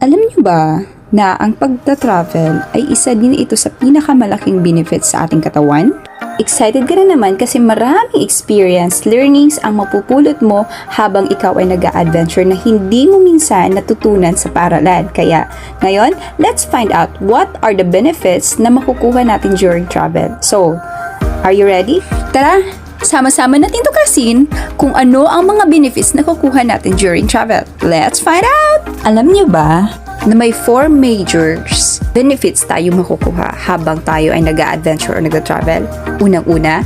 Alam niyo ba na ang pagta-travel ay isa din ito sa pinakamalaking benefits sa ating katawan? Excited ka na naman kasi maraming experience, learnings ang mapupulot mo habang ikaw ay nag-a-adventure na hindi mo minsan natutunan sa paaralan. Kaya ngayon, let's find out what are the benefits na makukuha natin during travel. So, are you ready? Tara! Sama-sama natin tuklasin kung ano ang mga benefits na kukuha natin during travel. Let's find out! Alam niyo ba na may 4 major benefits tayo makukuha habang tayo ay nag-a-adventure o nag-travel? Unang-una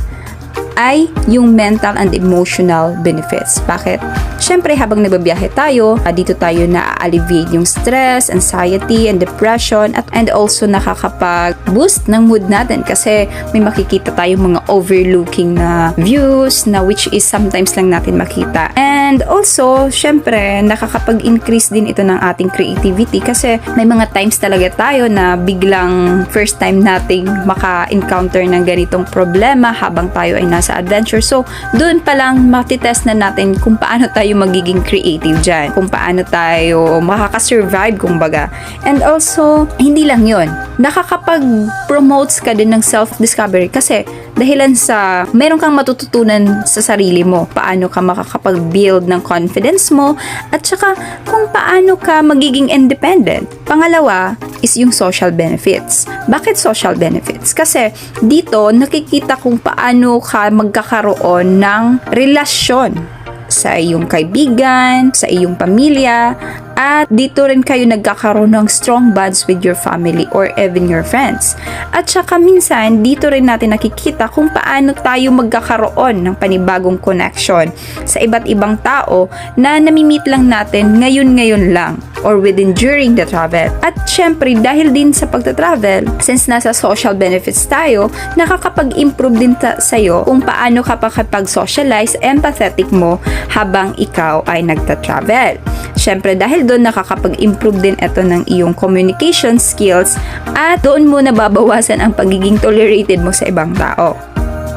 ay yung mental and emotional benefits. Bakit? Siyempre, habang nagbabiyahe tayo, dito tayo na-alleviate yung stress, anxiety, and depression, and also nakakapag-boost ng mood natin kasi may makikita tayong mga overlooking na views na which is sometimes lang natin makita. And also, siyempre, nakakapag-increase din ito ng ating creativity kasi may mga times talaga tayo na biglang first time nating maka-encounter ng ganitong problema habang tayo ay nasa adventure. So, doon pa lang matitest na natin kung paano tayo magiging creative dyan. Kung paano tayo makakasurvive, kumbaga. And also, hindi lang yon, nakakapag-promotes ka din ng self-discovery kasi dahilan sa meron kang matututunan sa sarili mo, paano ka makakapag-build ng confidence mo, at saka kung paano ka magiging independent. Pangalawa is yung social benefits. Bakit social benefits? Kasi dito nakikita kung paano ka magkakaroon ng relasyon sa iyong kaibigan, sa iyong pamilya, at dito rin kayo nagkakaroon ng strong bonds with your family or even your friends. At saka minsan, dito rin natin nakikita kung paano tayo magkakaroon ng panibagong connection sa iba't ibang tao na namimit lang natin ngayon-ngayon lang or within during the travel. At syempre, dahil din sa pagta-travel, since nasa social benefits tayo, nakakapag-improve din sa'yo kung paano ka pakipag-socialize, empathetic mo habang ikaw ay nagta-travel. Syempre, dahil doon nakakapag-improve din ito ng iyong communication skills at doon mo nababawasan ang pagiging tolerated mo sa ibang tao.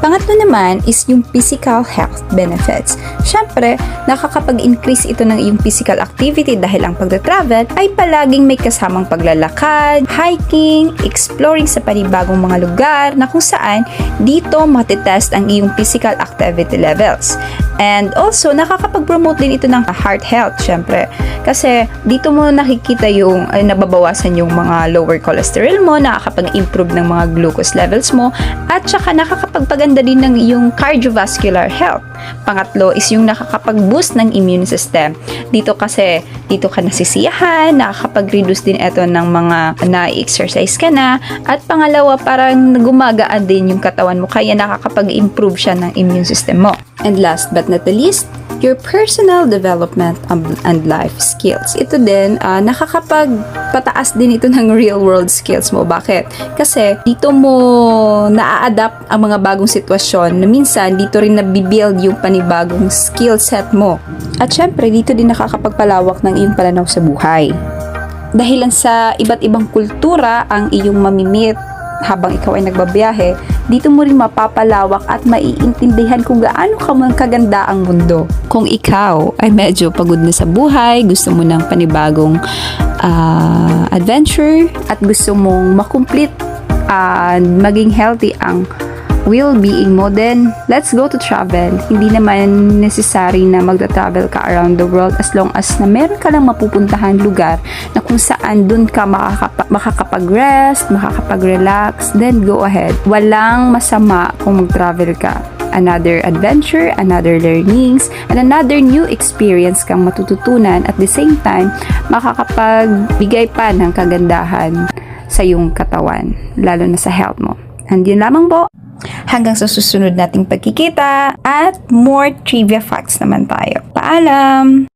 Pangatlo naman is yung physical health benefits. Syempre, nakakapag-increase ito ng iyong physical activity dahil ang pagta-travel ay palaging may kasamang paglalakad, hiking, exploring sa panibagong mga lugar na kung saan dito matitest ang iyong physical activity levels. And also, nakakapag-promote din ito ng heart health, syempre. Kasi dito mo nakikita yung nababawasan yung mga lower cholesterol mo, nakakapag-improve ng mga glucose levels mo, at saka nakakapagpaganda din ng iyong cardiovascular health. Pangatlo is yung nakakapag-boost ng immune system. Dito kasi, dito ka nasisiyahan, nakakapag-reduce din ito ng mga na-exercise ka na, at pangalawa, parang gumagaan din yung katawan mo, kaya nakakapag-improve siya ng immune system mo. And last but not the least, your personal development and life skills. Ito din, nakakapagpataas din ito ng real world skills mo. Bakit? Kasi dito mo na-adapt ang mga bagong sitwasyon na minsan dito rin nabibuild yung panibagong skill set mo. At syempre, dito din nakakapagpalawak ng iyong pananaw sa buhay. Dahilan sa iba't ibang kultura ang iyong mamimit habang ikaw ay nagbabiyahe, dito mo rin mapapalawak at maiintindihan kung gaano kaganda ang mundo. Kung ikaw ay medyo pagod na sa buhay, gusto mo ng panibagong adventure, at gusto mong makomplete maging healthy ang well-being mo, then let's go to travel. Hindi naman necessary na magta-travel ka around the world as long as na meron ka lang mapupuntahan lugar na kung saan dun ka makakapag-rest, makakapag-relax, then go ahead. Walang masama kung mag-travel ka. Another adventure, another learnings, and another new experience kang matututunan, at the same time, makakapagbigay pa ng kagandahan sa iyong katawan, lalo na sa health mo. And yun lamang po. Hanggang sa susunod nating pagkikita at more trivia facts naman tayo. Paalam!